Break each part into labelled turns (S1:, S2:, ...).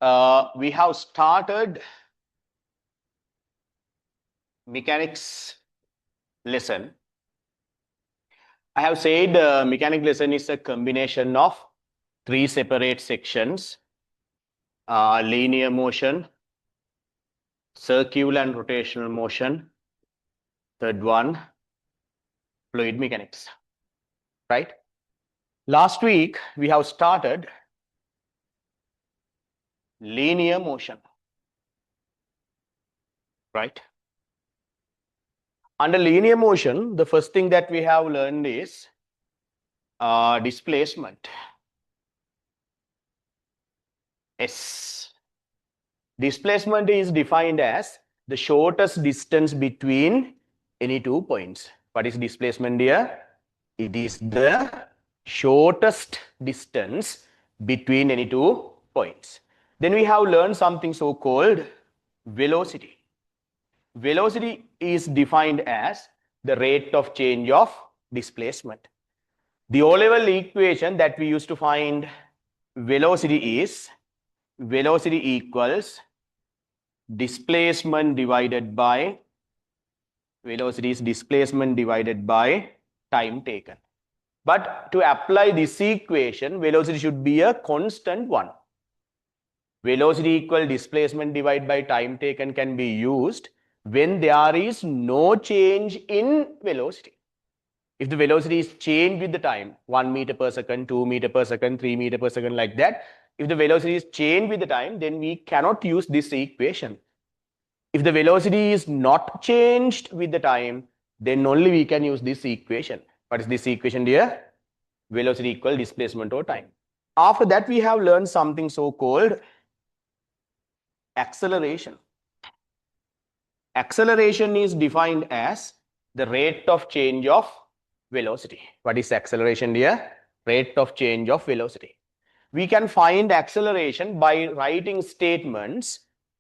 S1: We have started mechanics lesson. I have said mechanics lesson is a combination of three separate sections: linear motion, circular and rotational motion, third one, fluid mechanics. Right? Last week we have started linear motion. Right? Under linear motion, the first thing that we have learned is displacement. S. Displacement is defined as the shortest distance between any 2 points. What is displacement here? It is the shortest distance between any 2 points. Then we have learned something so called velocity. Velocity is defined as the rate of change of displacement. The O-level equation that we used to find velocity is velocity equals displacement divided by velocity is displacement divided by time taken. But to apply this equation, velocity should be a constant one. Velocity equal displacement divided by time taken can be used when there is no change in velocity. If the velocity is changed with the time, 1 meter per second, 2 meter per second, 3 meter per second, like that, if the velocity is changed with the time, then we cannot use this equation. If the velocity is not changed with the time, then only we can use this equation. What is this equation here? Velocity equal displacement over time. After that, we have learned something so called acceleration. Acceleration is defined as the rate of change of velocity. What is acceleration here? Rate of change of velocity. We can find acceleration by writing statements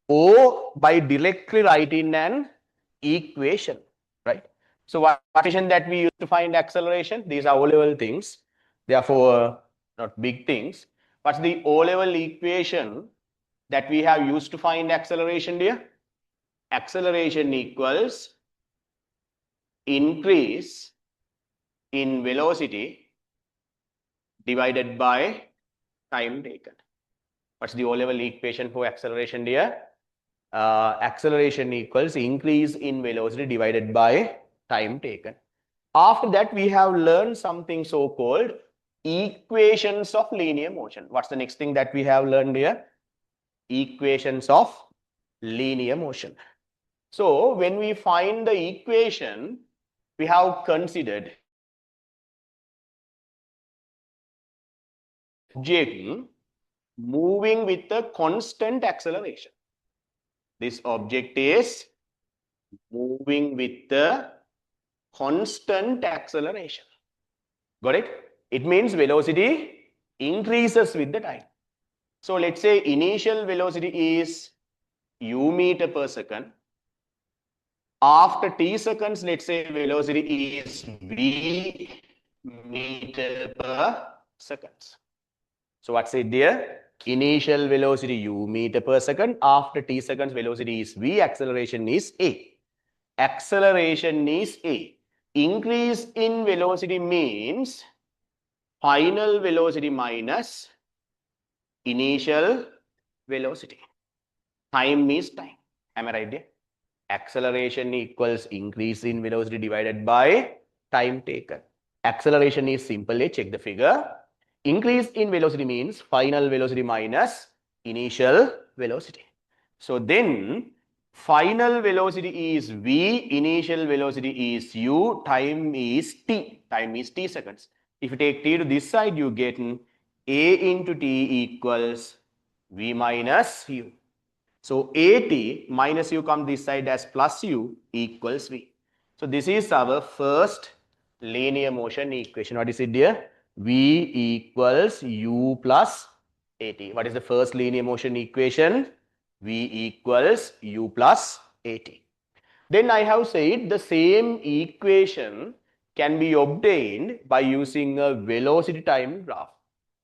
S1: or by directly writing an equation, right? So what equation that we use to find acceleration? These are O-level things. Therefore, not big things. What's the O-level equation that we have used to find acceleration here? Acceleration equals increase in velocity divided by time taken. What's the O-level equation for acceleration here? Acceleration equals increase in velocity divided by time taken. After that, we have learned something so called equations of linear motion. What's the next thing that we have learned here? Equations of linear motion. So when we find the equation, we have considered object moving with a constant acceleration. This object is moving with the constant acceleration. Got it? It means velocity increases with the time. So let's say initial velocity is u meter per second. After t seconds, let's say velocity is v meter per seconds. So what's it there? Initial velocity u meter per second. After t seconds, velocity is v. Acceleration is a. Acceleration is a. Increase in velocity means final velocity minus initial velocity. Time is time. Am I right there? Acceleration equals increase in velocity divided by time taken. Acceleration is simply, check the figure. Increase in velocity means final velocity minus initial velocity. So then final velocity is v, initial velocity is u, time is t. Time is t seconds. If you take t to this side, you get a into t equals v minus u. So at minus u comes this side as plus u equals v. So this is our first linear motion equation. What is it here? V equals u plus at. What is the first linear motion equation? V equals u plus at. Then I have said the same equation can be obtained by using a velocity time graph.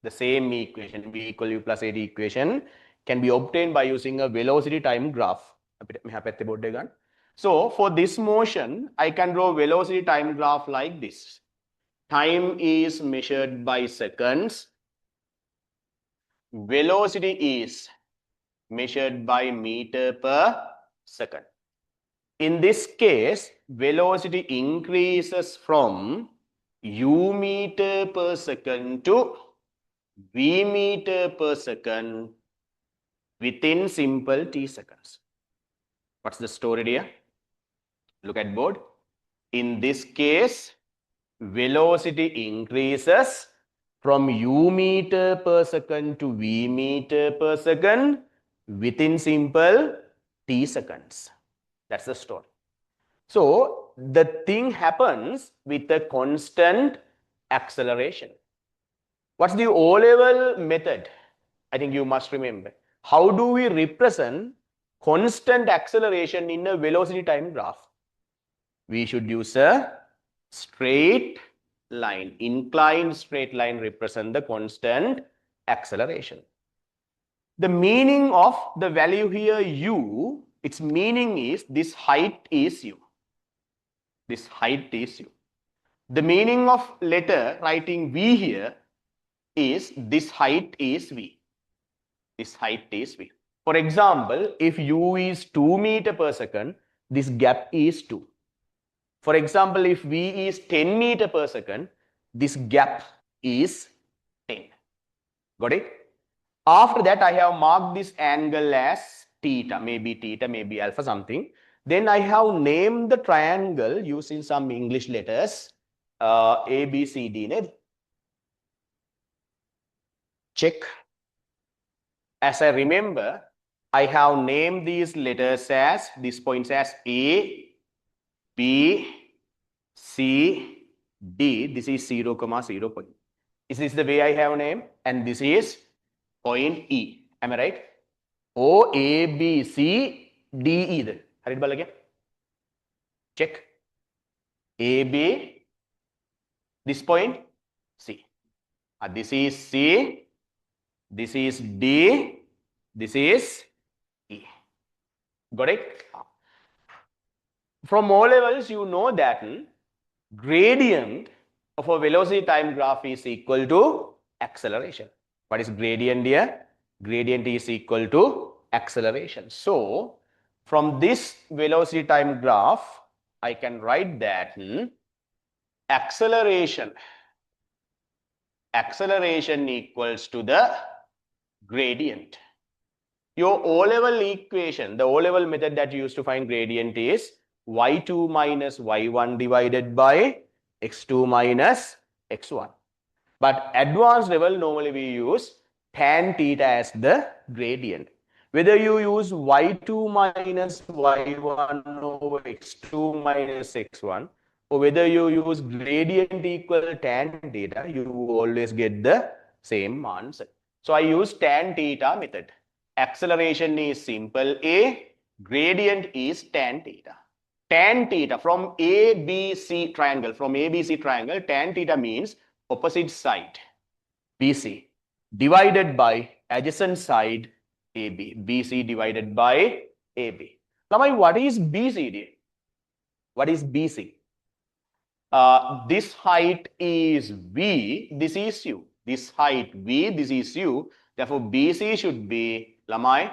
S1: The same equation, v equal u plus at equation, can be obtained by using a velocity time graph. So for this motion, I can draw velocity time graph like this. Time is measured by seconds. Velocity is measured by meter per second. In this case, velocity increases from u meter per second to v meter per second within simple t seconds. What's the story here? Look at board. In this case, velocity increases from u meter per second to v meter per second within simple t seconds. That's the story. So the thing happens with a constant acceleration. What's the O-level method? I think you must remember. How do we represent constant acceleration in a velocity time graph? We should use a straight line, inclined straight line represent the constant acceleration. The meaning of the value here u, its meaning is this height is u. This height is u. The meaning of letter writing v here is this height is v. This height is v. For example, if u is 2 meter per second, this gap is 2. For example, if v is 10 meter per second, this gap is 10. Got it? After that, I have marked this angle as theta, maybe alpha something. Then I have named the triangle using some English letters A, B, C, D. Check. As I remember, I have named these letters as, these points as A, B, C, D. This is 0, 0 point. Is this the way I have named? And this is point E. Am I right? O, A, B, C, D, E. Then. Check. A, B, this point, C. This is C, this is D, this is E. Got it? From all levels, you know that gradient of a velocity time graph is equal to acceleration. What is gradient here? Gradient is equal to acceleration. So, from this velocity time graph, I can write that acceleration equals to the gradient. Your O-level equation, the O-level method that you use to find gradient is y2 minus y1 divided by x2 minus x1. But advanced level, normally we use tan theta as the gradient. Whether you use y2 minus y1 over x2 minus x1, or whether you use gradient equal tan theta, you always get the same answer. So I use tan theta method. Acceleration is simple A, gradient is tan theta. Tan theta from ABC triangle, tan theta means opposite side BC divided by adjacent side AB. BC divided by AB. Now, what is BCD? What is BC? This height is V, this is U. This height V, this is U. Therefore, BC should be Lamai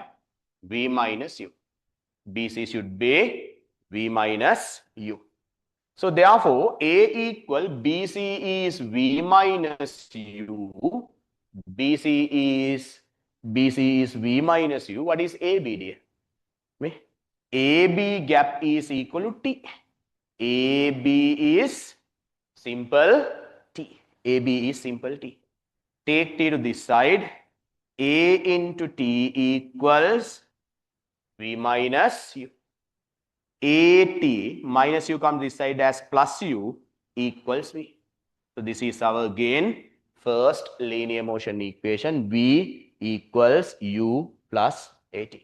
S1: V minus U. BC should be V minus U. So therefore, A equal BC is V minus U. BC is V minus U. What is AB dear? AB gap is equal to T. AB is simple T. AB is simple T. Take T to this side. A into T equals V minus U. AT minus U comes this side as plus U equals V. So this is our again first linear motion equation. V equals U plus AT.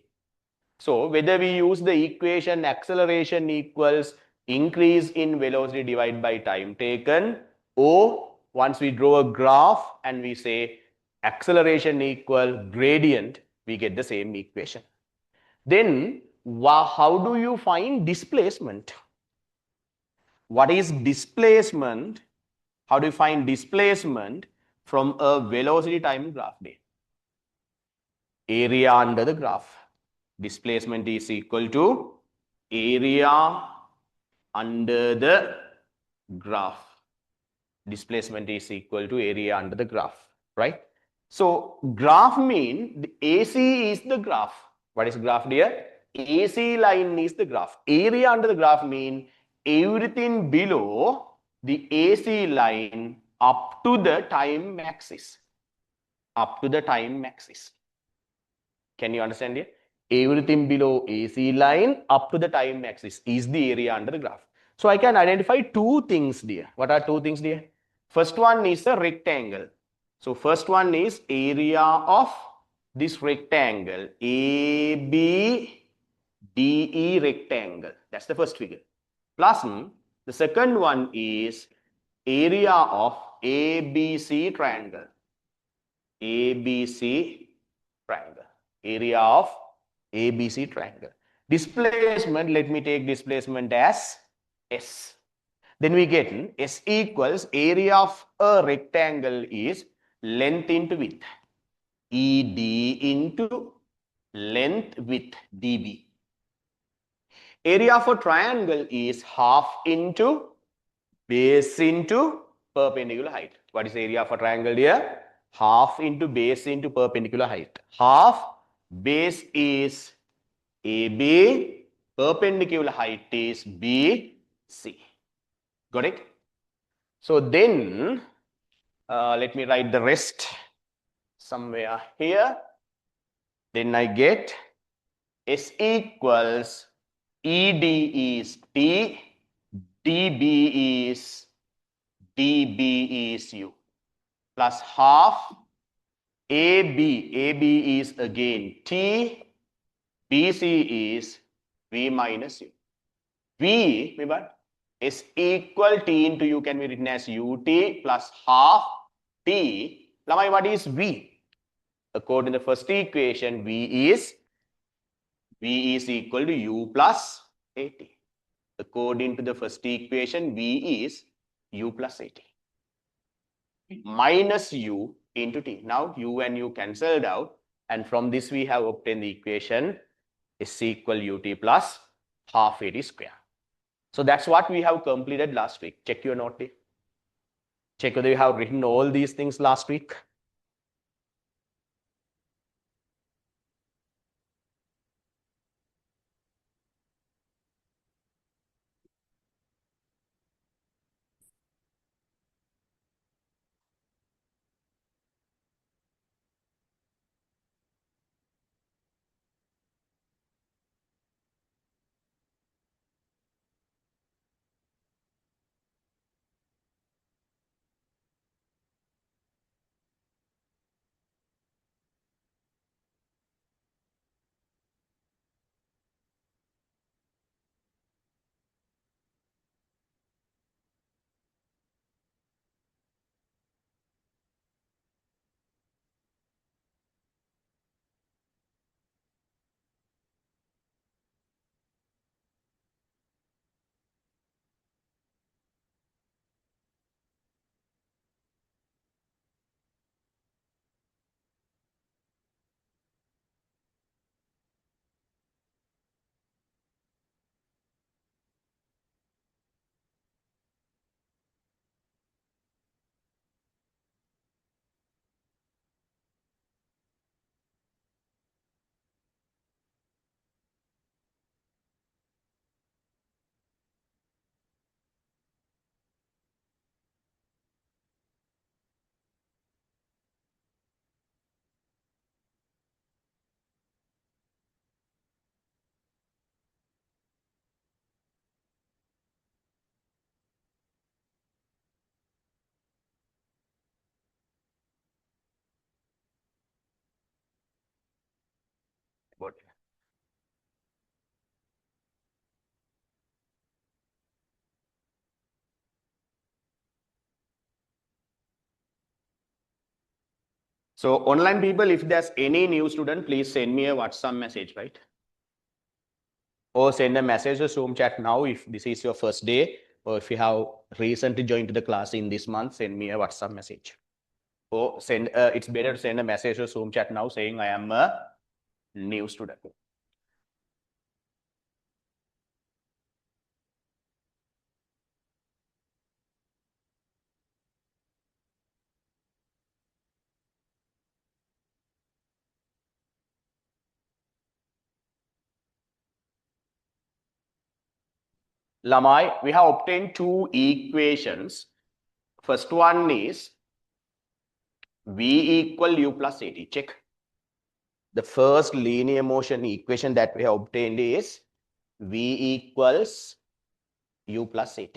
S1: So whether we use the equation acceleration equals increase in velocity divided by time taken, or once we draw a graph and we say acceleration equal gradient, We get the same equation. Then how do you find displacement? What is displacement? How do you find displacement from a velocity time graph day? Area under the graph. Displacement is equal to area under the graph. Displacement is equal to area under the graph, right? So graph mean the AC is the graph. What is graph, dear? AC line is the graph. Area under the graph mean everything below the AC line up to the time axis. Up to the time axis. Can you understand here? Everything below AC line up to the time axis is the area under the graph. So I can identify two things, dear. What are two things, dear? First one is a rectangle. So first one is area of this rectangle, ABDE rectangle. That's the first figure. Plus the second one is area of ABC triangle. ABC triangle. Area of ABC triangle. Displacement, let me take displacement as S. Then we get S equals area of a rectangle is length into width. ED into length width dB. Area of a triangle is half into base into perpendicular height. What is the area of a triangle here? Half into base into perpendicular height. Half base is AB, perpendicular height is BC. Got it? So then, let me write the rest somewhere here. Then I get S equals ED is T, DB is U, plus half AB is again T, BC is V minus U. V, remember, is equal T into U can be written as UT plus half T. Now, what is V? According to the first equation, V is equal to U plus AT. According to the first equation, V is U plus AT. Minus U into T. Now, U and U cancelled out. And from this, we have obtained the equation is equal UT plus half AT square. So that's what we have completed last week. Check your note. Check whether you have written all these things last week. So online people, if there's any new student, please send me a WhatsApp message, right? Or send a message to Zoom chat now if this is your first day, or if you have recently joined to the class in this month, send me a WhatsApp message. Or send, it's better to send a message to Zoom chat now saying I am a new student. Lamai, we have obtained two equations. First one is V equal U plus AT. Check. The first linear motion equation that we have obtained is V equals U plus AT.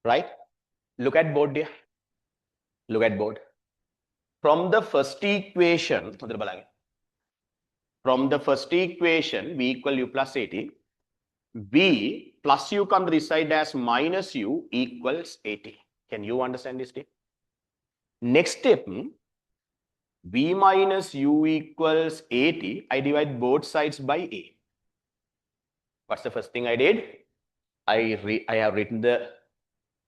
S1: Right? Look at board here. Look at board. From the first equation, V equal U plus AT, V plus U come to this side as minus U equals AT. Can you understand this step? Next step, V minus U equals AT, I divide both sides by A. What's the first thing I did? I have written the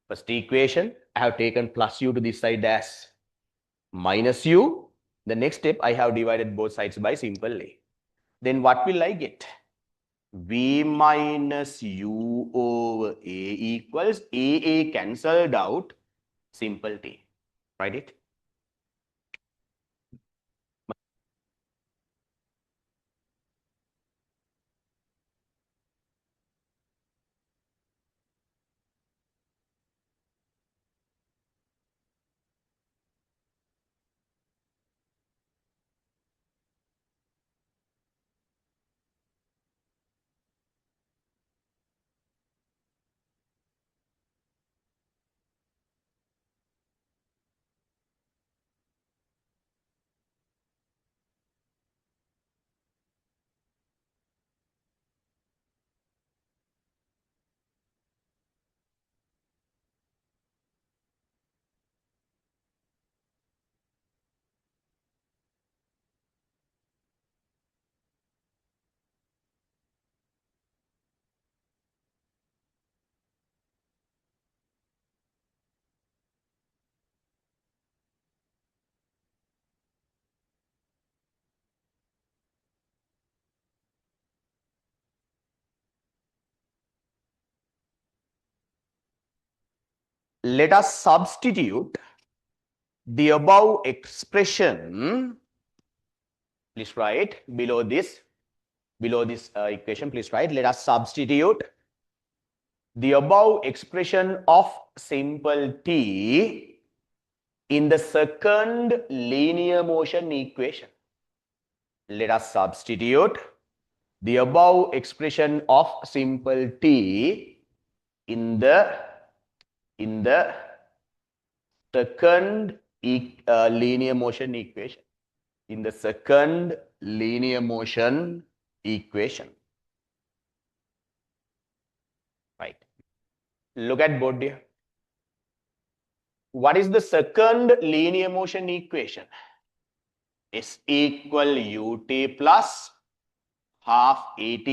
S1: first equation. I have taken plus U to this side as minus U. The next step, I have divided both sides by simple A. Then what will I get? V minus U over A equals AA cancelled out, simple T. Write it. Let us substitute the above expression. Please write below this equation. Please write. Let us substitute the above expression of simple T in the second linear motion equation. Let us substitute the above expression of simple T in the second linear motion equation. In the second linear motion equation. Right. Look at board here. What is the second linear motion equation? S equal ut plus half at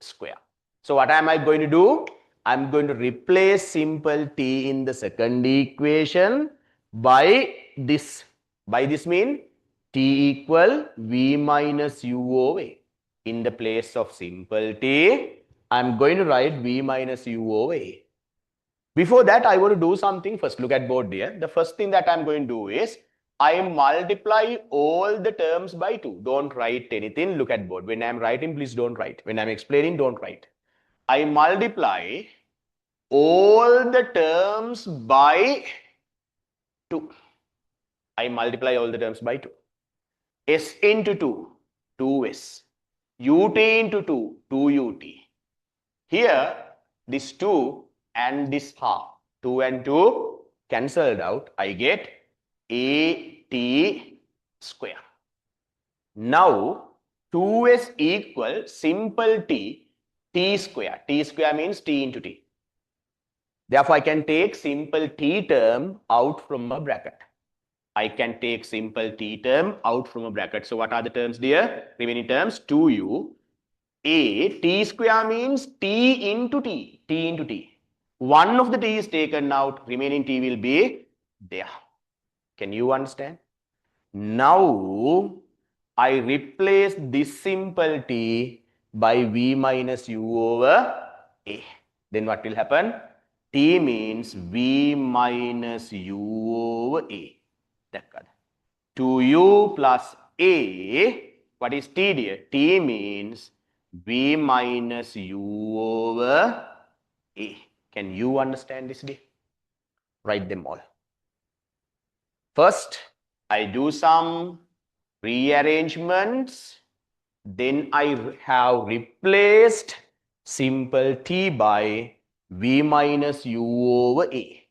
S1: square. So what am I going to do? I'm going to replace simple t in the second equation by this. By this mean t equal v minus u over a. In the place of simple t, I'm going to write v minus u over a. Before that, I want to do something. First, look at board here. The first thing that I'm going to do is I multiply all the terms by 2. Don't write anything. Look at board. When I'm writing, please don't write. When I'm explaining, don't write. I multiply all the terms by 2. I multiply all the terms by 2. S into 2, 2s. Ut into 2, 2ut. Here, this 2 and this half, 2 and 2 cancelled out, I get at square. Now, 2s equal simple t t square. T square means t into t. Therefore, I can take simple t term out from a bracket. I can take simple t term out from a bracket. So what are the terms, dear? Remaining terms, 2u. A, t square means t into t. T into t. One of the t is taken out. Remaining t will be there. Can you understand? Now, I replace this simple t by v minus u over a. Then what will happen? T means v minus u over a. That kind. 2u plus a. What is t, dear? T means v minus u over a. Can you understand this, dear? Write them all. First, I do some rearrangements. Then I have replaced simple t by v minus u over a.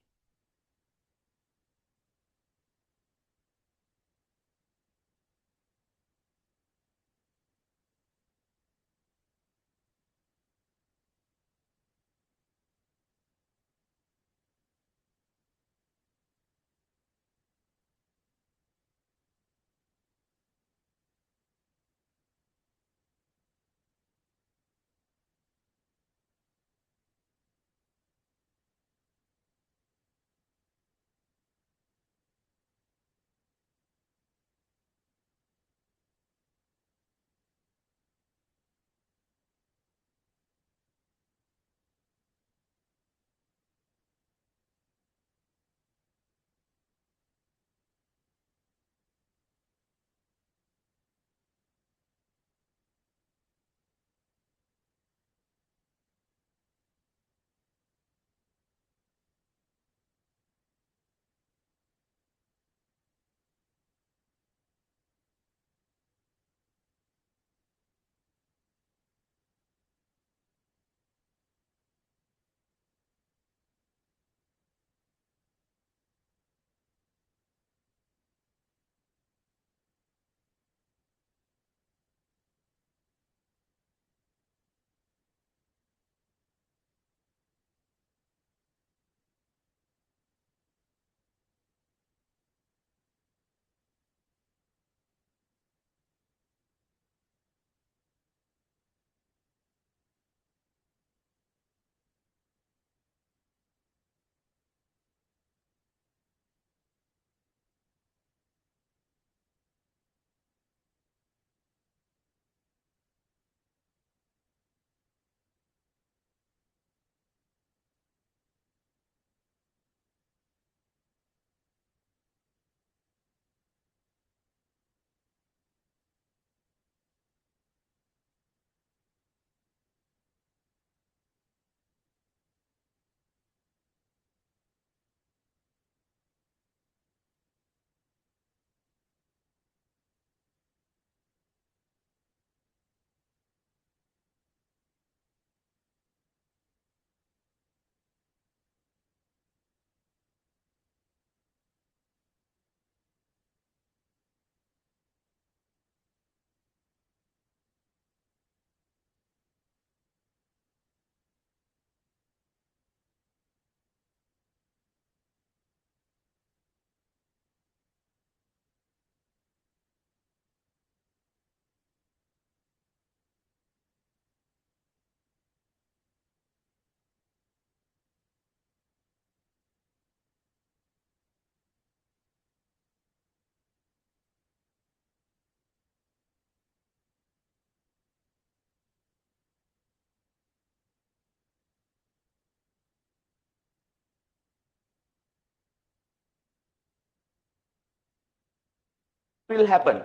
S1: What will happen?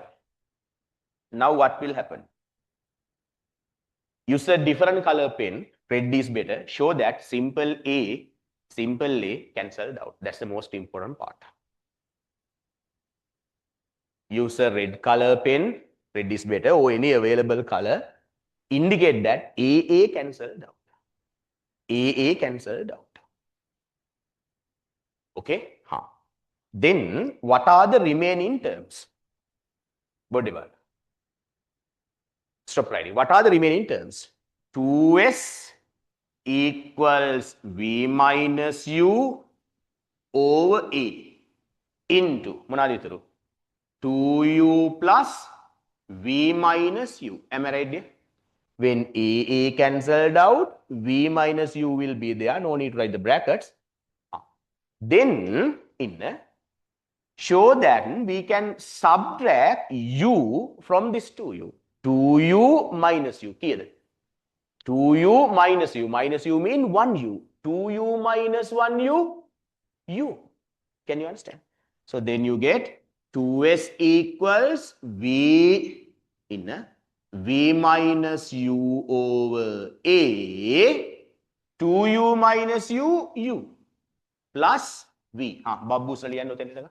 S1: Now what will happen? Use a different color pen. Red is better. Show that simple A cancelled out. That's the most important part. Use a red color pen. Red is better, or any available color. Indicate that AA cancelled out. AA cancelled out. Okay? Huh. Then what are the remaining terms? Stop writing. What are the remaining terms? 2s equals v minus u over a into මොනවාද ඉතුරු 2u plus v minus u. Am I right, dear? When a cancelled out, v minus u will be there. No need to write the brackets. Then in show that we can subtract u from this 2u. 2u minus u. Clear? 2u minus u. Minus u mean 1u. 2u minus 1u, u. Can you understand? So then you get 2s equals v in v minus u over a, 2u minus u, u plus v. Babu salian no tadi sana.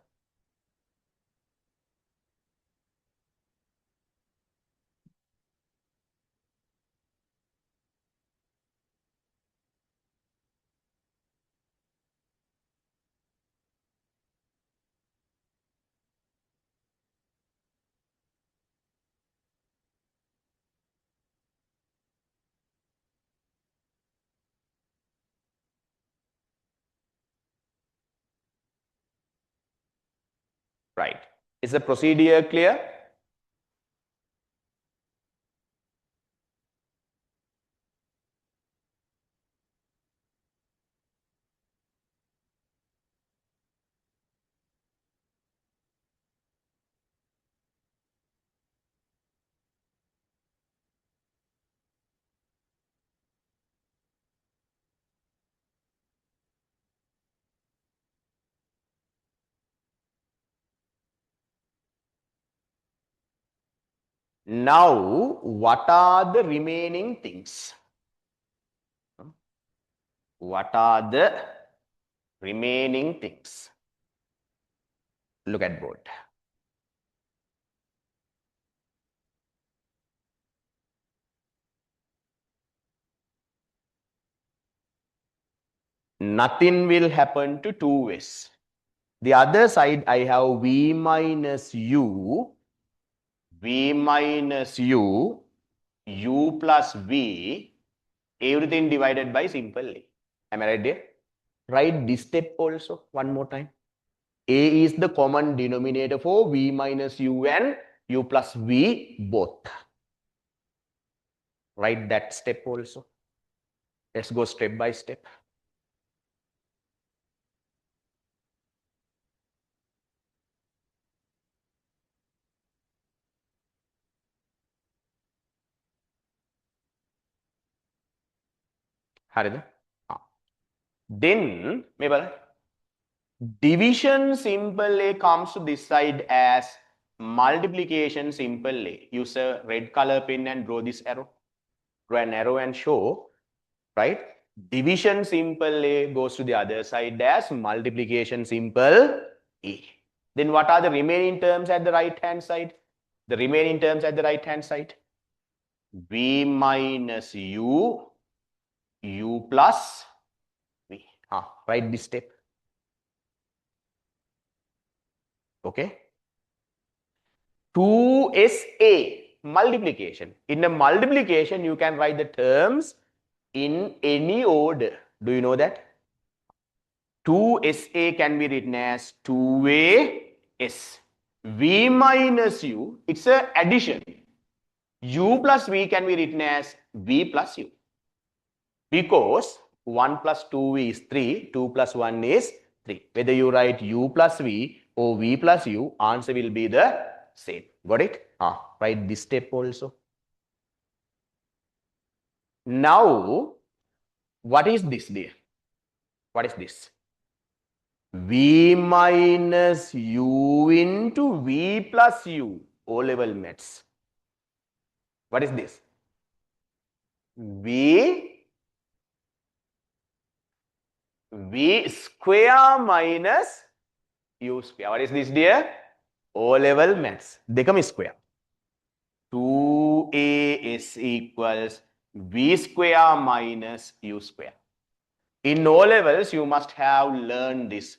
S1: Right. Is the procedure clear? Now, what are the remaining things? What are the remaining things? Look at board. Nothing will happen to 2s. The other side, I have v minus u, u plus v, everything divided by simple a. Am I right there? Write this step also one more time. A is the common denominator for v minus u and u plus v both. Write that step also. Let's go step by step. හරිද? Then division simple a comes to this side as multiplication simple a. Use a red color pen and draw this arrow. Draw an arrow and show, right? Division simple a goes to the other side as multiplication simple a. Then what are the remaining terms at the right hand side? The remaining terms at the right hand side? V minus u, u plus v. Write this step. Okay. 2sa multiplication. In a multiplication, you can write the terms in any order. Do you know that? 2sa can be written as 2as. V minus u, it's an addition. U plus v can be written as v plus u. Because 1 plus 2 is 3, 2 plus 1 is 3. Whether you write u plus v or v plus u, answer will be the same. Got it? Write this step also. Now, what is this there? What is this? V minus u into v plus u, O-level maths. What is this? V square minus u square. What is this, dear? O-level maths. Dekam square. 2as equals v square minus u square. In O-levels, you must have learned this.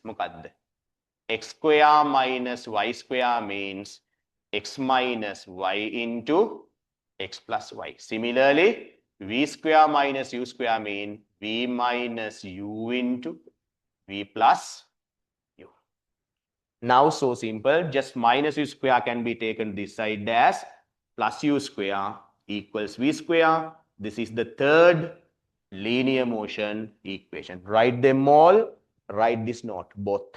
S1: X square minus y square means x minus y into x plus y. Similarly, V square minus U square mean V minus U into V plus U. Now so simple, just minus U square can be taken this side as plus U square equals V square. This is the third linear motion equation. Write them all, write this note, both.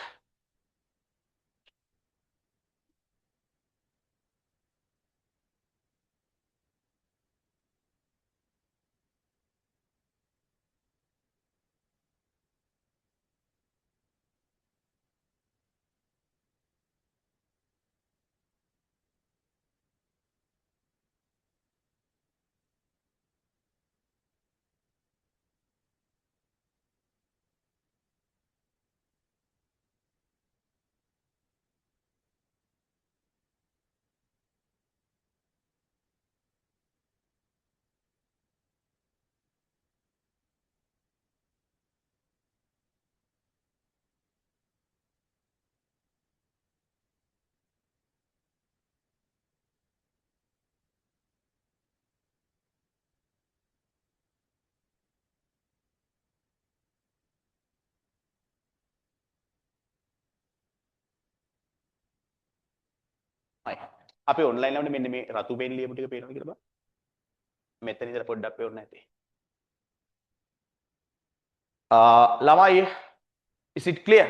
S1: අපි online ලාවට මෙන්න මේ රතු පෙන් ලියපු ටික පේනවා කියලා බලන්න. මෙතන ඉඳලා පොඩ්ඩක් පේන්න නැති. ළමයි, is it clear?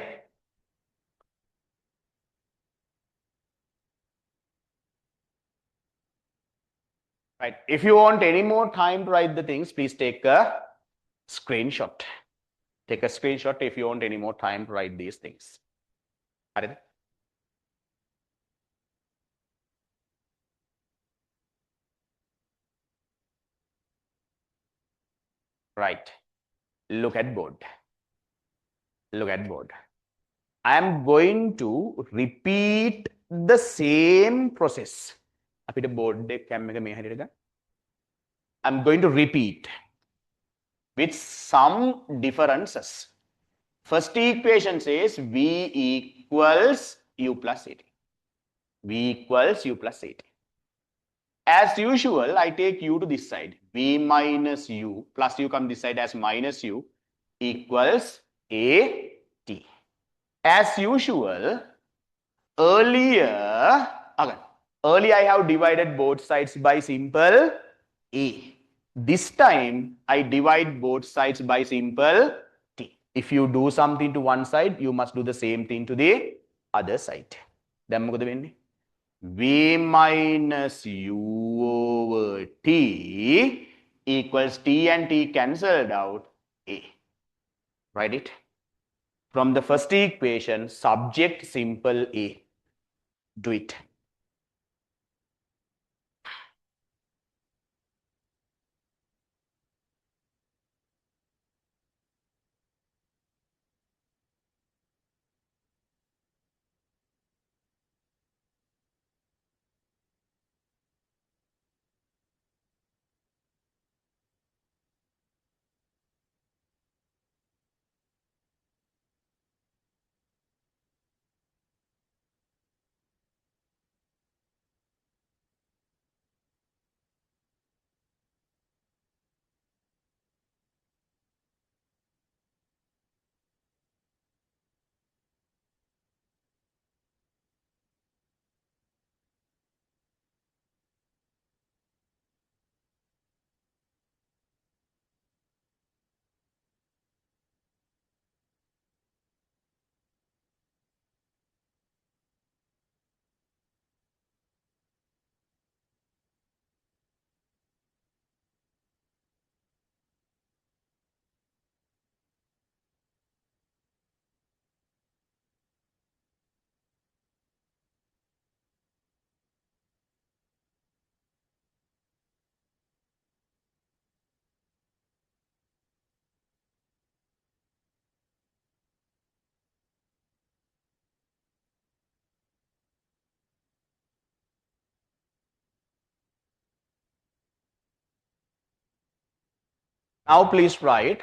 S1: Right. If you want any more time to write the things, please take a screenshot. Take a screenshot if you want any more time to write these things. Right. Look at board. Look at board. I am going to repeat the same process. I'm going to repeat with some differences. First equation says V equals U plus AT. V equals U plus AT. As usual, I take U to this side. V minus U plus U come this side as minus U equals AT. As usual, earlier I have divided both sides by simple A. This time, I divide both sides by simple T. If you do something to one side, you must do the same thing to the other side. Then V minus U over T equals T and T cancelled out A. Write it. From the first equation, subject simple A. Do it. Now please write,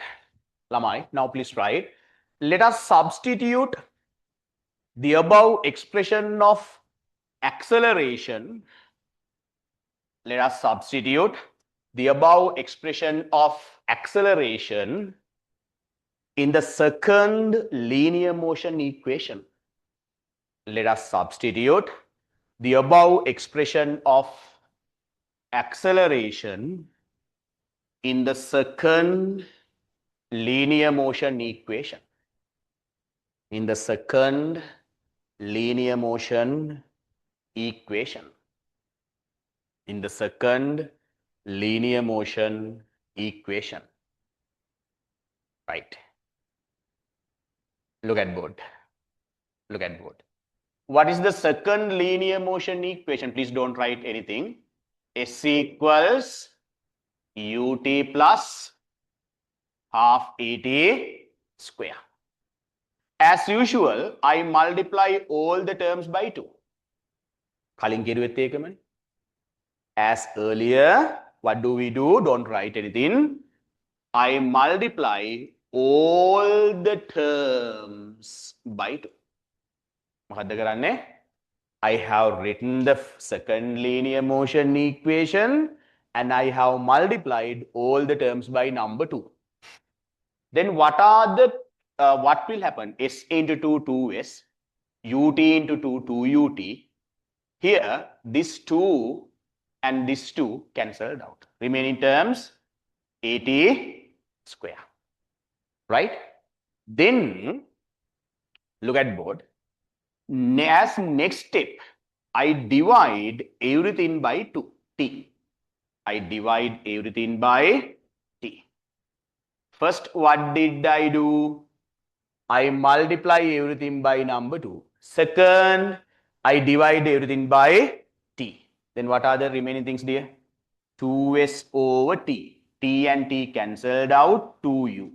S1: Lamai, now please write, let us substitute the above expression of acceleration. Let us substitute the above expression of acceleration in the second linear motion equation. Let us substitute the above expression of acceleration in the second linear motion equation. In the second linear motion equation. In the second linear motion equation. Right. Look at board. Look at board. What is the second linear motion equation? Please don't write anything. S equals ut plus half et square. As usual, I multiply all the terms by 2. කලින් කෙරුවෙත් ඒකමනේ. As earlier, what do we do? Don't write anything. I multiply all the terms by 2. මොකද්ද කරන්නේ? I have written the second linear motion equation and I have multiplied all the terms by number 2. Then what will happen? S into 2, 2s, ut into 2, 2ut. Here, this 2 and this 2 cancelled out. Remaining terms, at square. Right? Then, look at board. As next step, I divide everything by 2, t. I divide everything by t. First, what did I do? I multiply everything by number 2. Second, I divide everything by t. Then what are the remaining things, dear? 2s over t. T and t cancelled out, 2u.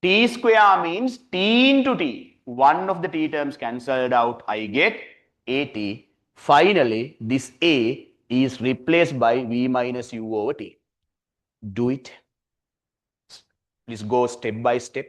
S1: T square means t into t. One of the t terms cancelled out, I get at. Finally, this a is replaced by v minus u over t. Do it. Please go step by step.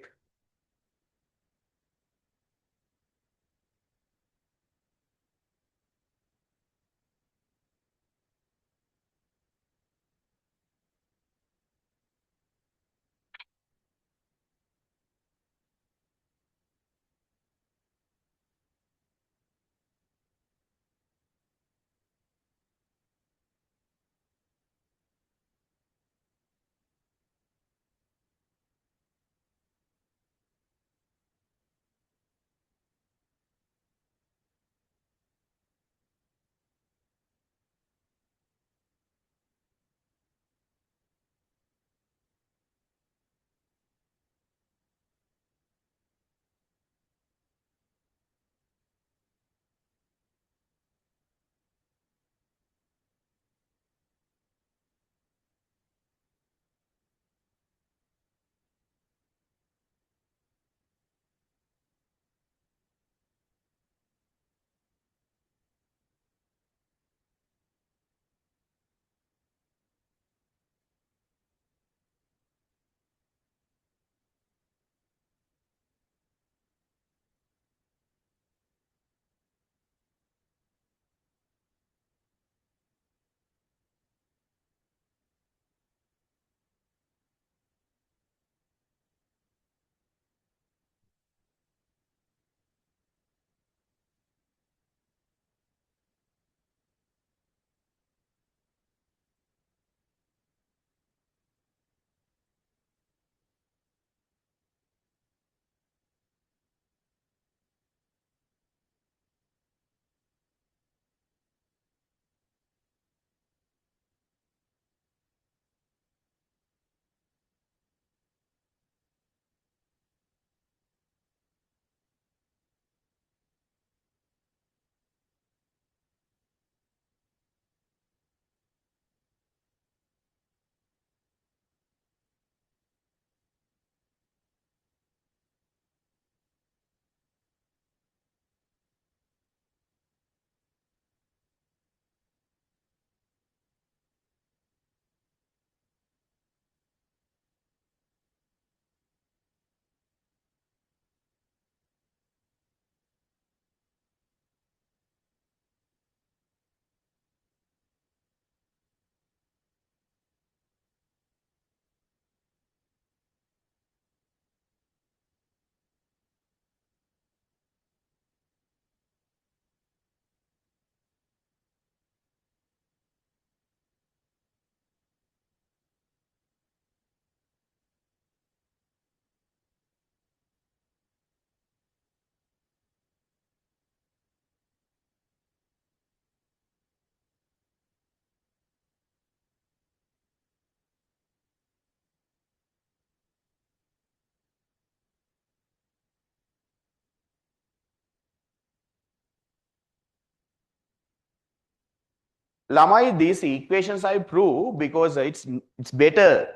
S1: Lamai, these equations I prove because it's better.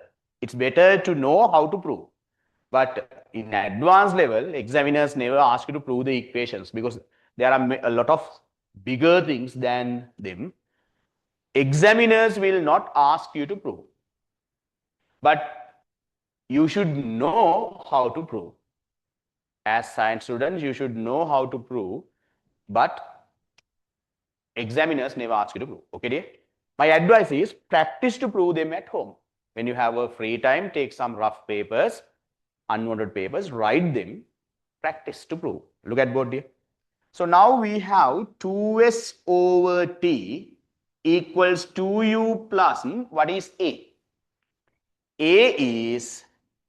S1: It's better to know how to prove. But in advanced level, examiners never ask you to prove the equations because there are a lot of bigger things than them. Examiners will not ask you to prove. But you should know how to prove. As science students, you should know how to prove. But examiners never ask you to prove. Okay, dear? My advice is practice to prove them at home. When you have a free time, take some rough papers, unwanted papers, write them, practice to prove. Look at board, dear. So now we have 2s over t equals 2u plus, what is a? A is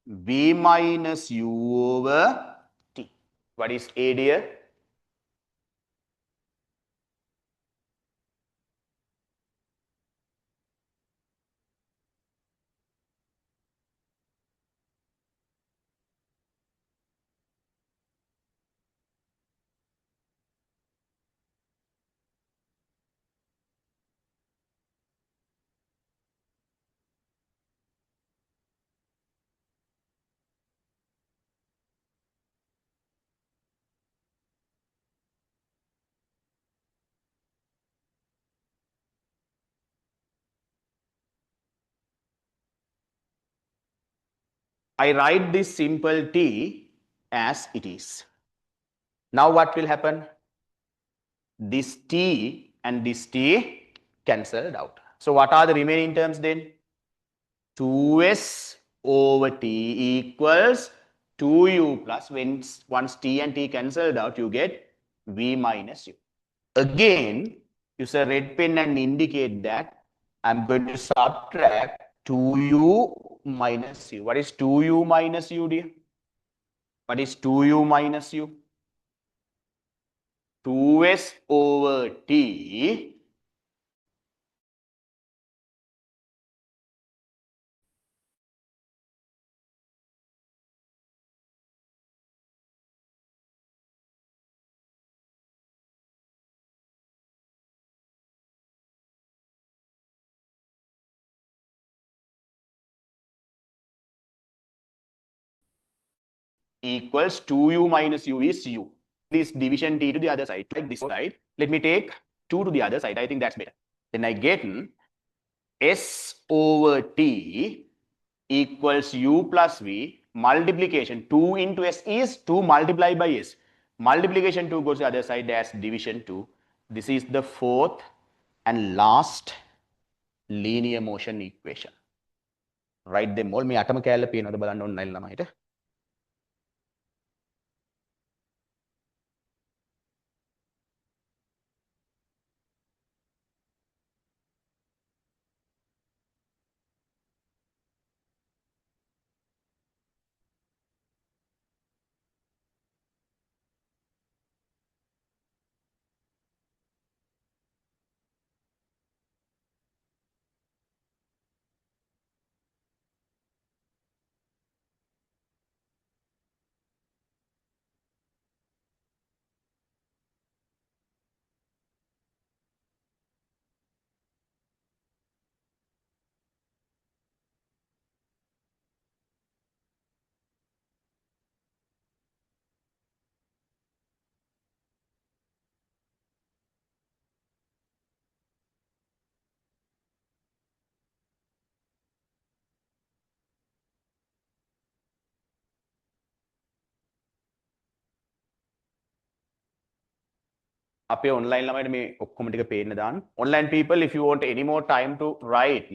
S1: v minus u over t. What is a, dear? I write this simple t as it is. Now what will happen? This t and this t cancelled out. So what are the remaining terms then? 2s over t equals 2u plus, when once t and t cancelled out, you get v minus u. Again, use a red pen and indicate that I'm going to subtract 2u minus u. What is 2u minus u, dear? What is 2u minus u? 2s over t equals 2u minus u is u. This division t to the other side, like this side. Let me take 2 to the other side. I think that's better. Then I get s over t equals u plus v multiplication. 2 into s is 2 multiplied by s. Multiplication 2 goes to the other side as division 2. This is the fourth and last linear motion equation. Write them all. මේ අටම කෑල්ල පේනවද බලන්න online ළමයිට. අපේ online ළමයිට මේ ඔක්කොම ටික පේන්න දාන්න. Online people, if you want any more time to write,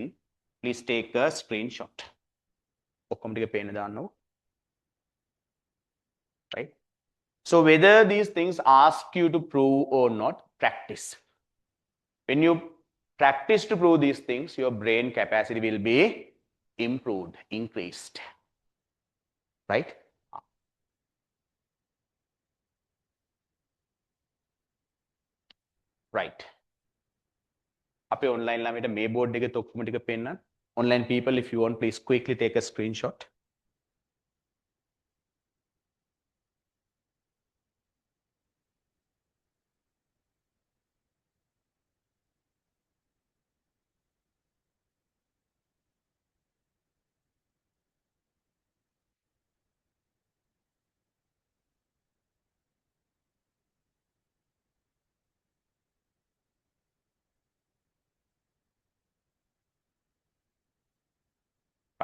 S1: please take a screenshot. ඔක්කොම ටික පේන්න දාන්නකො. Right? So whether these things ask you to prove or not, practice. When you practice to prove these things, your brain capacity will be improved, increased. Right? Right. අපේ online ළමයිට මේ board එකේ ඔක්කොම ටික පෙන්නන්න. Online people, if you want, please quickly take a screenshot.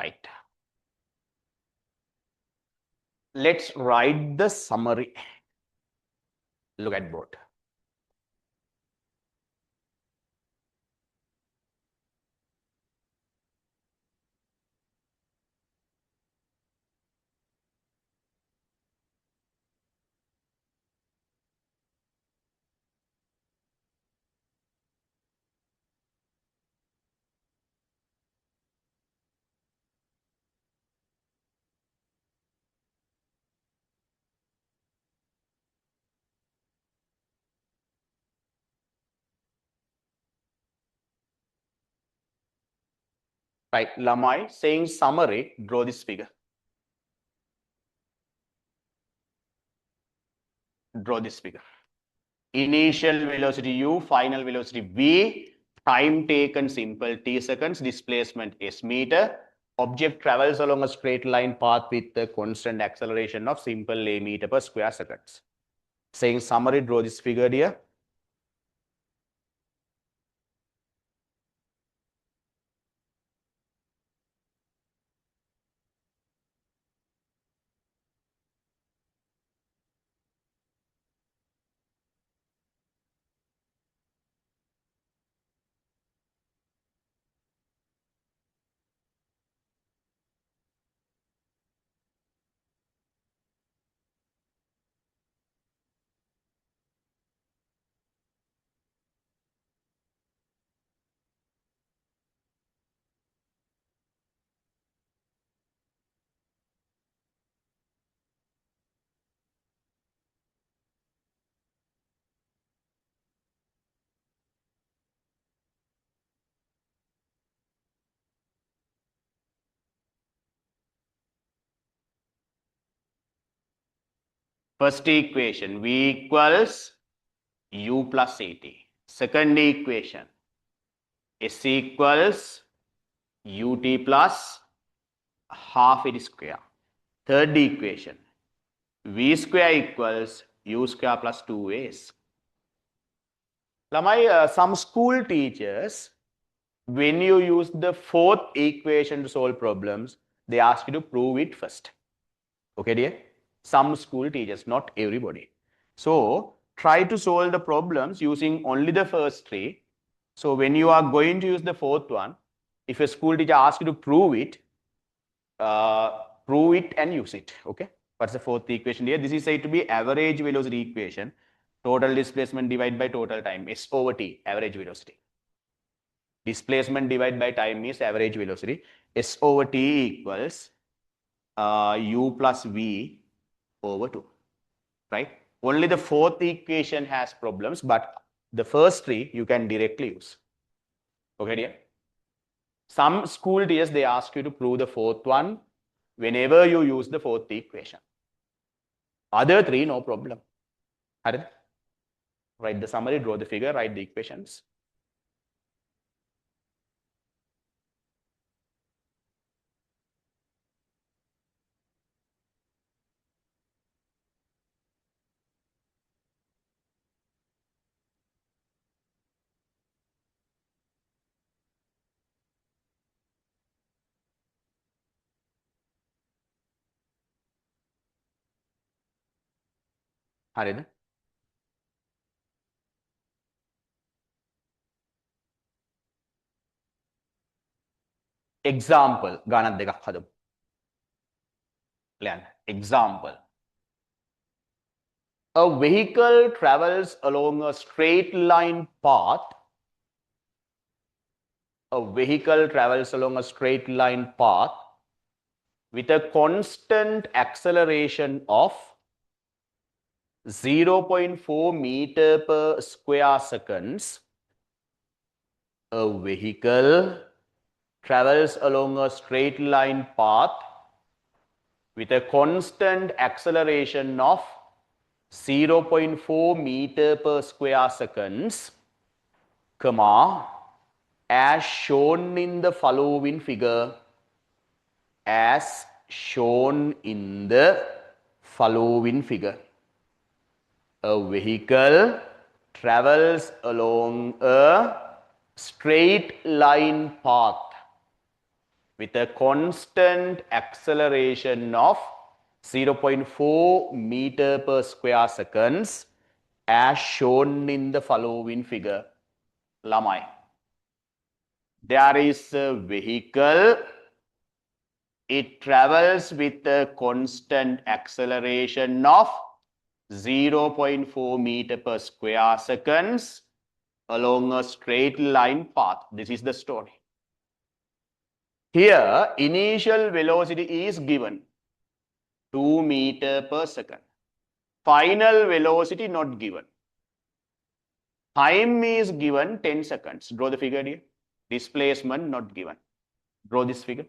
S1: Right. Let's write the summary. Look at board. Right, Lamai saying summary, draw this figure. Draw this figure. Initial velocity u, final velocity v, time taken simple t seconds, displacement s meter. Object travels along a straight line path with the constant acceleration of simple a meter per square seconds. Saying summary, draw this figure here. First equation, v equals u plus at. Second equation, s equals ut plus half it square. Third equation, v square equals u square plus 2s. Lamai, some school teachers, when you use the fourth equation to solve problems, they ask you to prove it first. Okay, dear? Some school teachers, not everybody. So, try to solve the problems using only the first three. So, when you are going to use the fourth one, if a school teacher asks you to prove it and use it. Okay. What's the fourth equation here? This is said to be average velocity equation. Total displacement divided by total time. S over T, average velocity. Displacement divided by time is average velocity. S over T equals U plus V over 2. Right? Only the fourth equation has problems, but the first three you can directly use. Okay, dear? Some school teachers, they ask you to prove the fourth one whenever you use the fourth equation. Other three, no problem. Write the summary, draw the figure, write the equations. හරිද? Example ගානක් දෙකක් හදමු. ලියන්න. Example. A vehicle travels along a straight line path. A vehicle travels along a straight line path with a constant acceleration of 0.4 meter per square seconds. A vehicle travels along a straight line path with a constant acceleration of 0.4 meter per square seconds, comma, as shown in the following figure, as shown in the following figure. A vehicle travels along a straight line path with a constant acceleration of 0.4 meter per square seconds as shown in the following figure. Lamai. There is a vehicle. It travels with a constant acceleration of 0.4 meter per square seconds along a straight line path. This is the story. Here, initial velocity is given 2 meter per second. Final velocity not given. Time is given 10 seconds. Draw the figure here. Displacement not given. Draw this figure.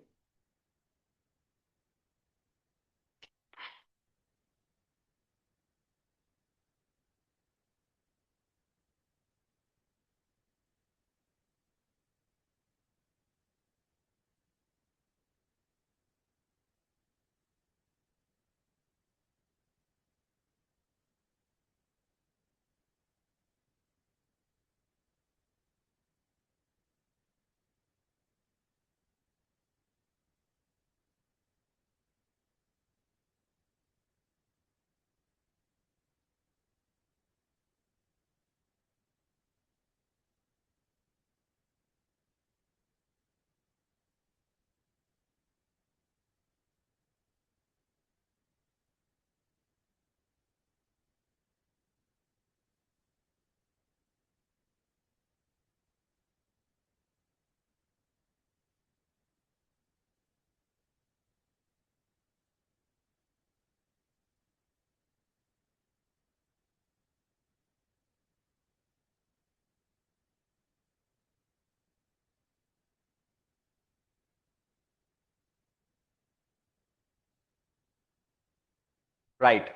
S1: Right.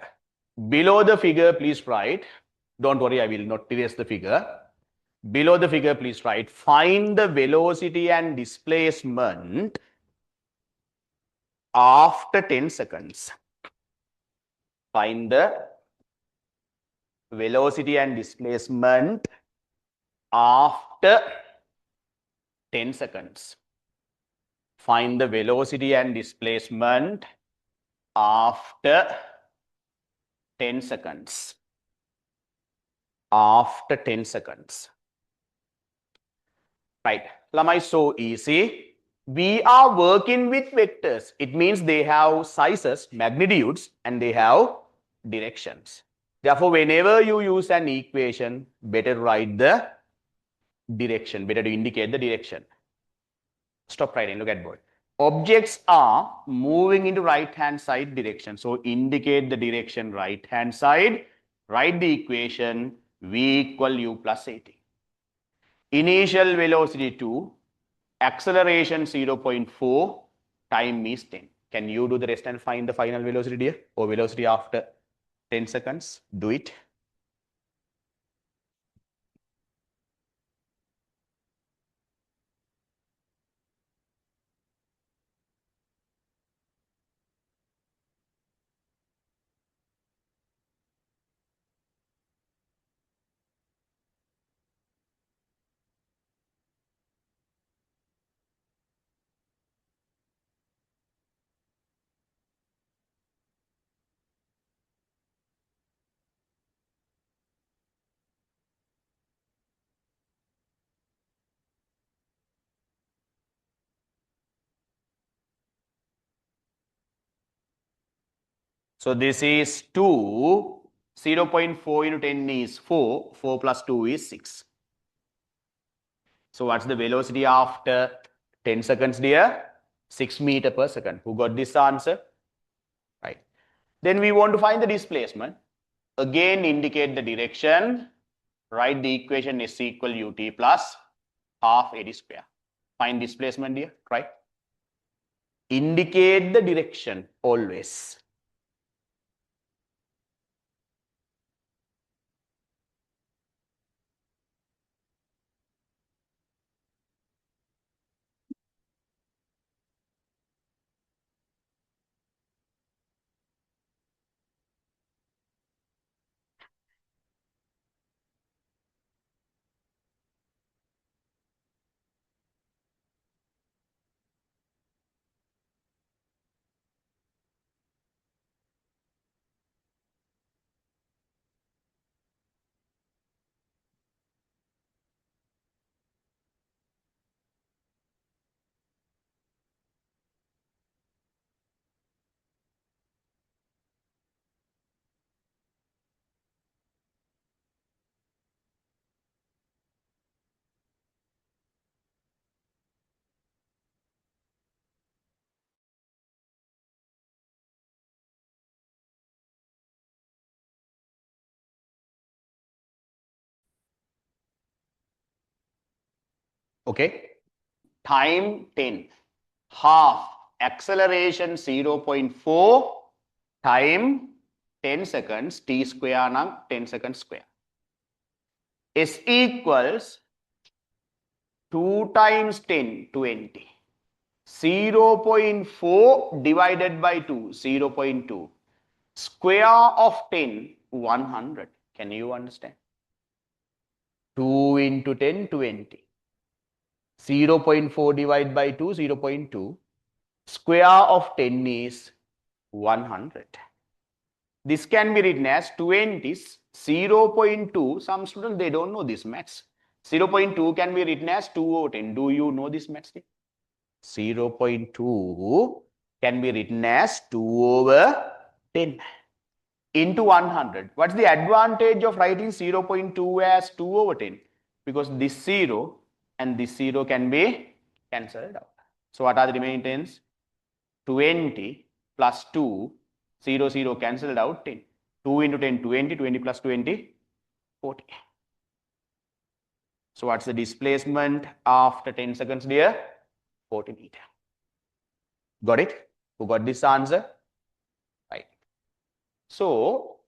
S1: Below the figure, please write. Don't worry, I will not erase the figure. Below the figure, please write. Find the velocity and displacement after 10 seconds. Find the velocity and displacement after 10 seconds. Find the velocity and displacement after 10 seconds. After 10 seconds. Right. Lama is so easy. We are working with vectors. It means they have sizes, magnitudes, and they have directions. Therefore, whenever you use an equation, better write the direction, better to indicate the direction. Stop writing, look at board. Objects are moving into right-hand side direction. So indicate the direction right-hand side, write the equation V equal U plus 80. Initial velocity 2, acceleration 0.4, time is 10. Can you do the rest and find the final velocity dear? Or velocity after 10 seconds? Do it. So this is 2, 0.4 into 10 is 4, 4 plus 2 is 6. So what's the velocity after 10 seconds dear? 6 meter per second. Who got this answer? Right. Then we want to find the displacement. Again indicate the direction. Write the equation S equal ut plus half AD square. Find displacement here, right? Indicate the direction always. Okay. Time 10. Half. Acceleration 0.4. Time 10 seconds. T square nang 10 seconds square. S equals 2 times 10, 20. 0.4 divided by 2, 0.2. Square of 10, 100. Can you understand? 2 into 10, 20. 0.4 divided by 2, 0.2. Square of 10 is 100. This can be written as 20, 0.2. Some students, they don't know this maths. 0.2 can be written as 2 over 10. Do you know this maths? 0.2 can be written as 2 over 10 into 100. What's the advantage of writing 0.2 as 2 over 10? Because this 0 and this 0 can be cancelled out. So what are the remaining tens? 20 plus 2, 0, 0 cancelled out, 10. 2 into 10, 20, 20 plus 20, 40. So what's the displacement after 10 seconds, dear? 40 meter. Got it? Who got this answer? Right. So,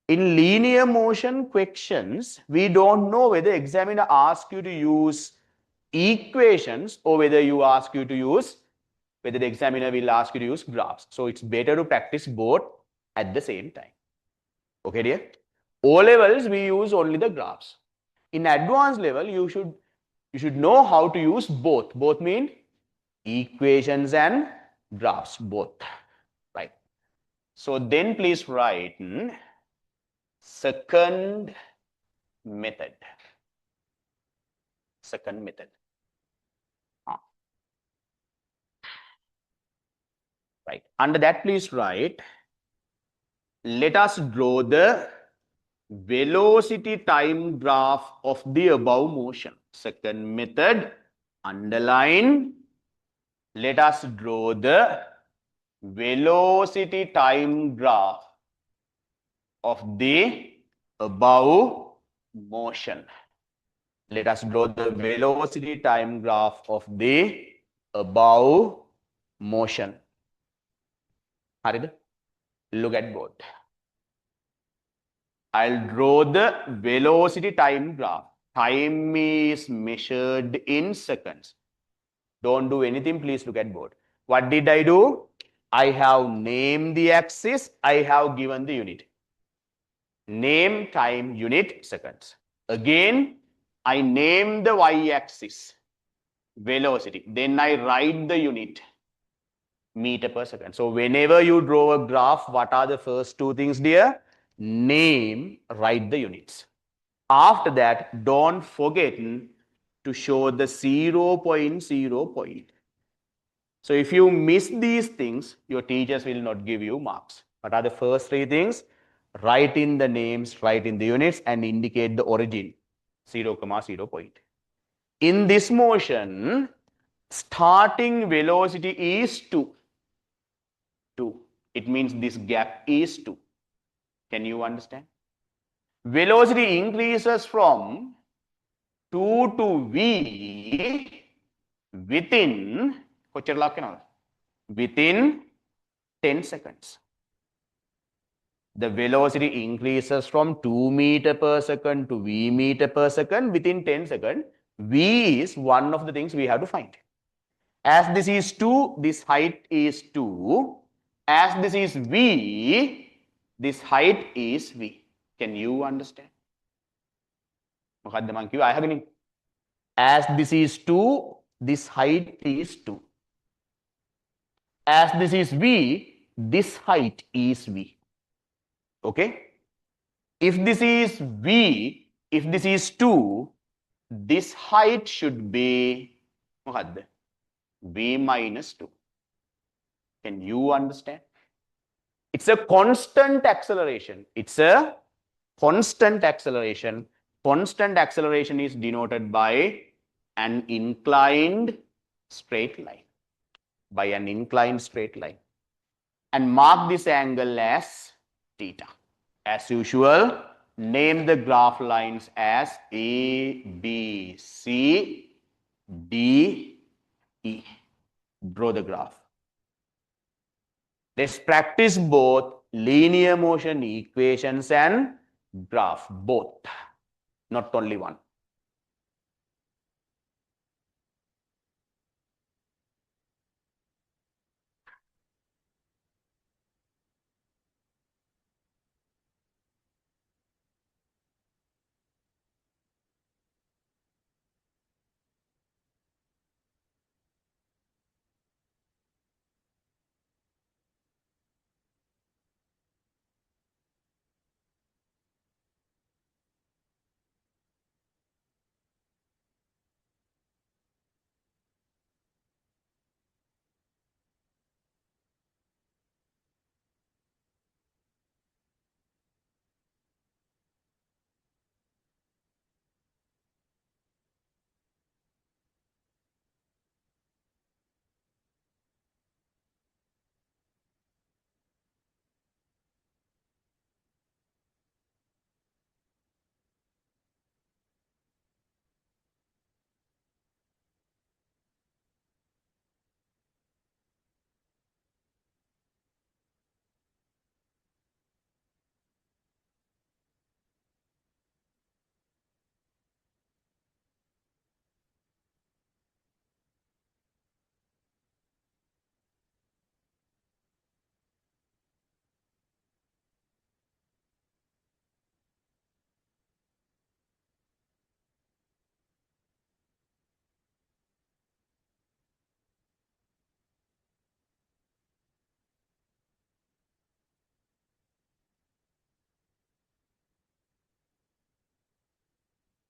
S1: in linear motion questions, we don't know whether examiner asks you to use equations or whether the examiner will ask you to use graphs. So, it's better to practice both at the same time. Okay, dear? O levels, we use only the graphs. In advanced level, you should know how to use both. Both mean equations and graphs, both. Right. So then please write second method. Second method. Right. Under that, please write, let us draw the velocity time graph of the above motion. Second method, underline, let us draw the velocity time graph of the above motion. Let us draw the velocity time graph of the above motion. Look at both. I'll draw the velocity time graph. Time is measured in seconds. Don't do anything, please look at both. What did I do? I have named the axis, I have given the unit. Name, time, unit, seconds. Again, I name the y-axis, velocity. Then I write the unit, meter per second. So whenever you draw a graph, what are the first two things, dear? Name, write the units. After that, don't forget to show the 0.0 point. So if you miss these things, your teachers will not give you marks. What are the first three things? Write in the names, write in the units, and indicate the origin, 0.0 point. In this motion, starting velocity is 2. 2. It means this gap is 2. Can you understand? Velocity increases from 2 to V within 10 seconds. The velocity increases from 2 meter per second to V meter per second within 10 seconds. V is one of the things we have to find. As this is 2, this height is 2. As this is V, this height is V. Can you understand? As this is 2, this height is 2. As this is V, this height is V. Okay? If this is V, if this is 2, this height should be V minus 2. Can you understand? It's a constant acceleration. It's a constant acceleration. Constant acceleration is denoted by an inclined straight line. By an inclined straight line. And mark this angle as theta. As usual, name the graph lines as A, B, C, D, E. Draw the graph. Let's practice both linear motion equations and graph, both, not only one.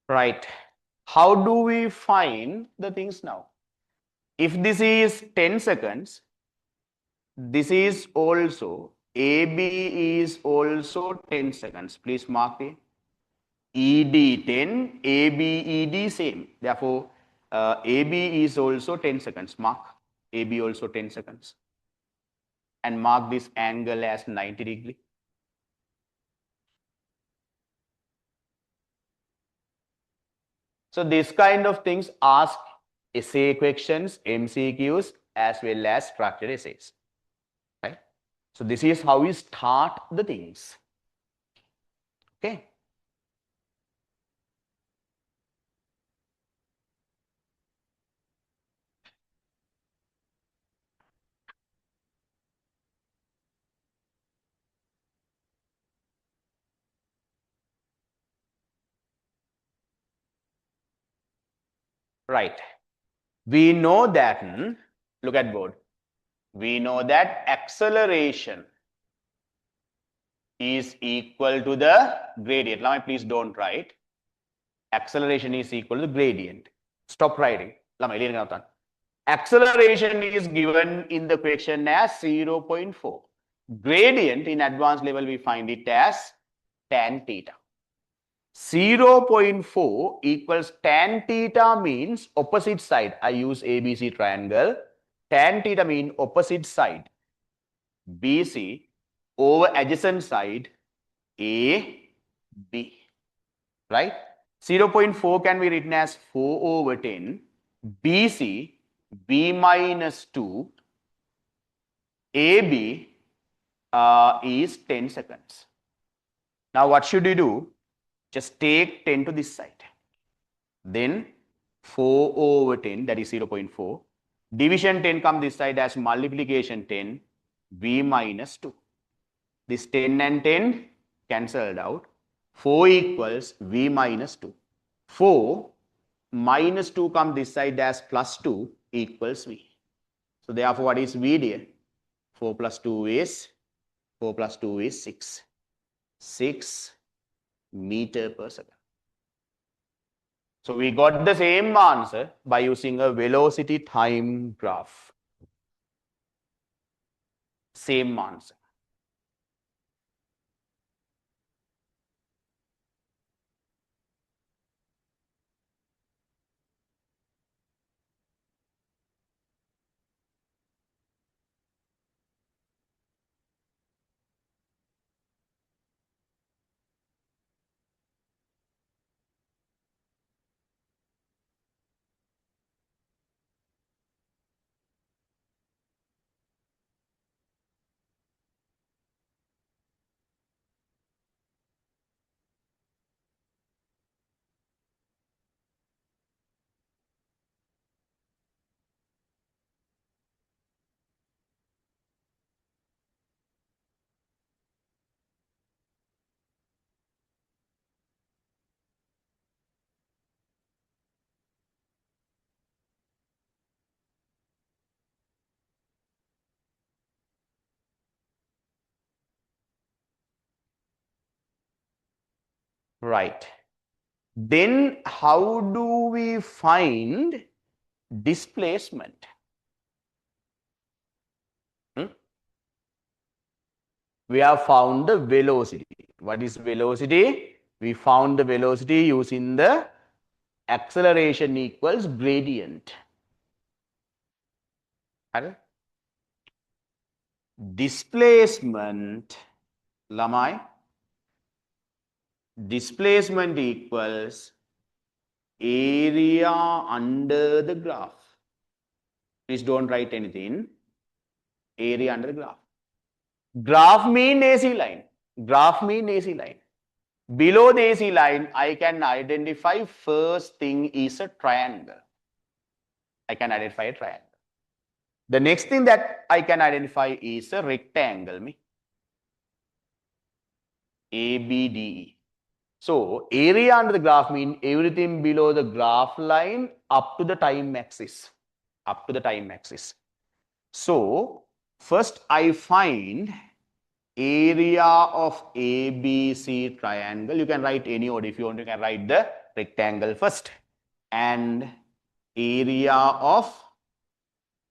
S1: Right. How do we find the things now? If this is 10 seconds, this is also, AB is also 10 seconds. Please mark it. ED 10, ABED same. Therefore, AB is also 10 seconds. Mark AB also 10 seconds. And mark this angle as 90 degree. So this kind of things ask essay questions, MCQs, as well as structured essays. Right? So this is how we start the things. Okay. Right. We know that, look at board. We know that acceleration is equal to the gradient. Now, please don't write. Acceleration is equal to the gradient. Stop writing. Acceleration is given in the question as 0.4. Gradient in advanced level, we find it as tan theta. 0.4 equals tan theta means opposite side. I use ABC triangle. Tan theta means opposite side. BC over adjacent side AB. Right? 0.4 can be written as 4 over 10. BC, B minus 2. AB is 10 seconds. Now what should you do? Just take 10 to this side. Then 4 over 10, that is 0.4. Division 10 comes this side as multiplication 10, V minus 2. This 10 and 10 cancelled out. 4 equals V minus 2. 4 minus 2 comes this side as plus 2 equals V. So therefore, what is V dear? 4 plus 2 is 6. 6 meter per second. So we got the same answer by using a velocity time graph. Same answer. Right. Then how do we find displacement? We have found the velocity. What is velocity? We found the velocity using the acceleration equals gradient. Displacement, lamai, displacement equals area under the graph. Please don't write anything. Area under the graph. Graph mean AC line. Graph mean AC line. Below the AC line, I can identify first thing is a triangle. I can identify a triangle. The next thing that I can identify is a rectangle. ABDE. So area under the graph means everything below the graph line up to the time axis. Up to the time axis. So first I find area of ABC triangle. You can write any order. If you want, you can write the rectangle first. And area of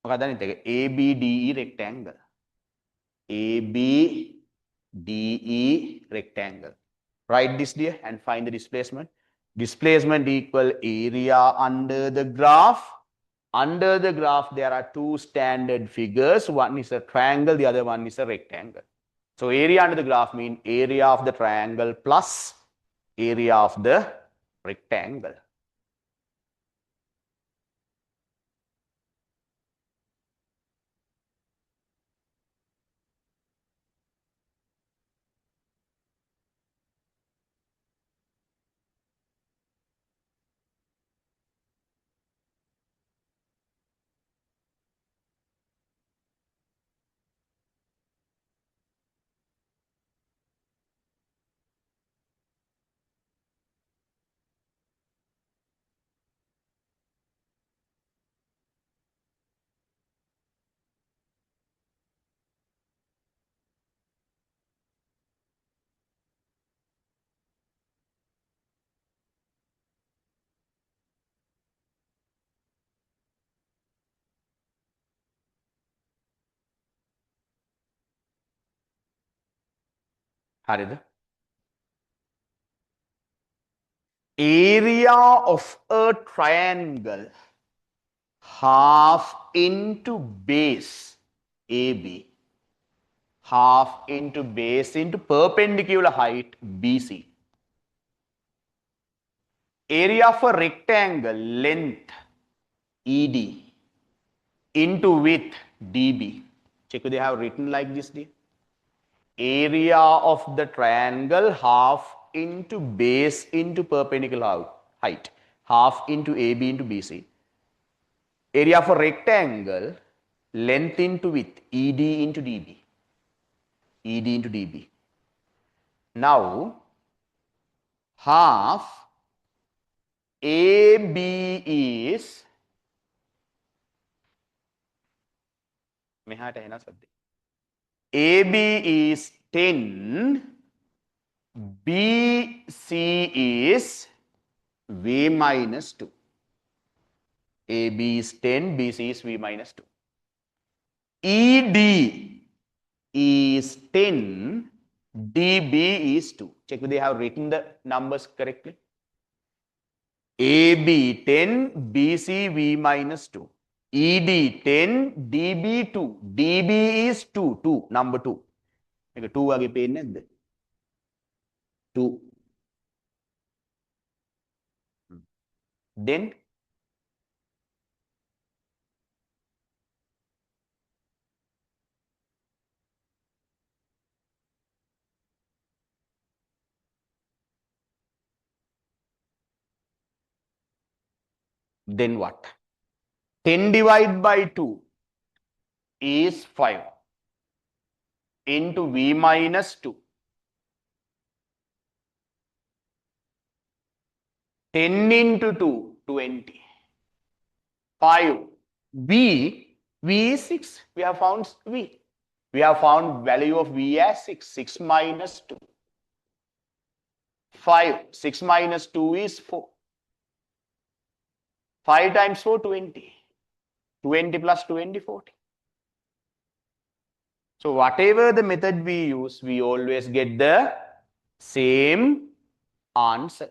S1: ABDE rectangle. ABDE rectangle. Write this there and find the displacement. Displacement equal area under the graph. Under the graph, there are two standard figures. One is a triangle, the other one is a rectangle. So area under the graph means area of the triangle plus area of the rectangle. Harida. Area of a triangle half into base AB, half into base into perpendicular height BC. Area of a rectangle length ED into width DB. Check if they have written like this. Area of the triangle half into base into perpendicular height, half into AB into BC. Area of a rectangle length into width ED into DB. ED into DB. Now half AB is AB is 10, BC is V minus 2. AB is 10, BC is V minus 2. ED is 10, DB is 2. Check if they have written the numbers correctly. AB 10, BC V minus 2. ED 10, DB 2. DB is 2, 2, number 2. Make 2 again payne 2. Then what? 10 divided by 2 is 5 into V minus 2. 10 into 2, 20. 5. V is 6. We have found V. We have found value of V as 6. 6 minus 2. 5. 6 minus 2 is 4. 5 times 4, 20. 20 plus 20, 40. So whatever the method we use, we always get the same answer.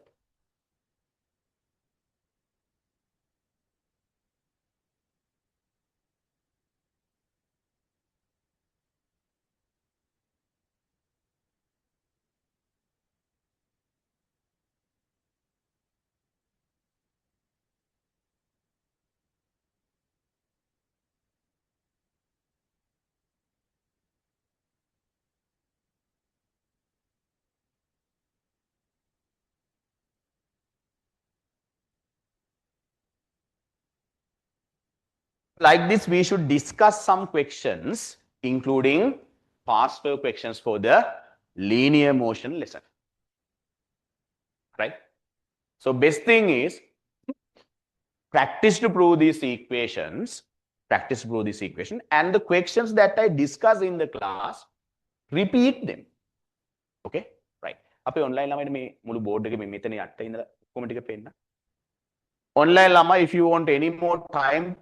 S1: Like this, we should discuss some questions, including past fail questions for the linear motion lesson. Right? So best thing is practice to prove these equations, and the questions that I discuss in the class, repeat them. Okay? Right. අපේ online ළමයිට මේ මුළු board එකේ මෙතන යට ඉඳලා කොහොම ටික පෙන්න. Online ළමයි, if you want any more time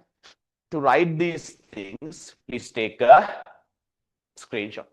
S1: to write these things, please take a screenshot.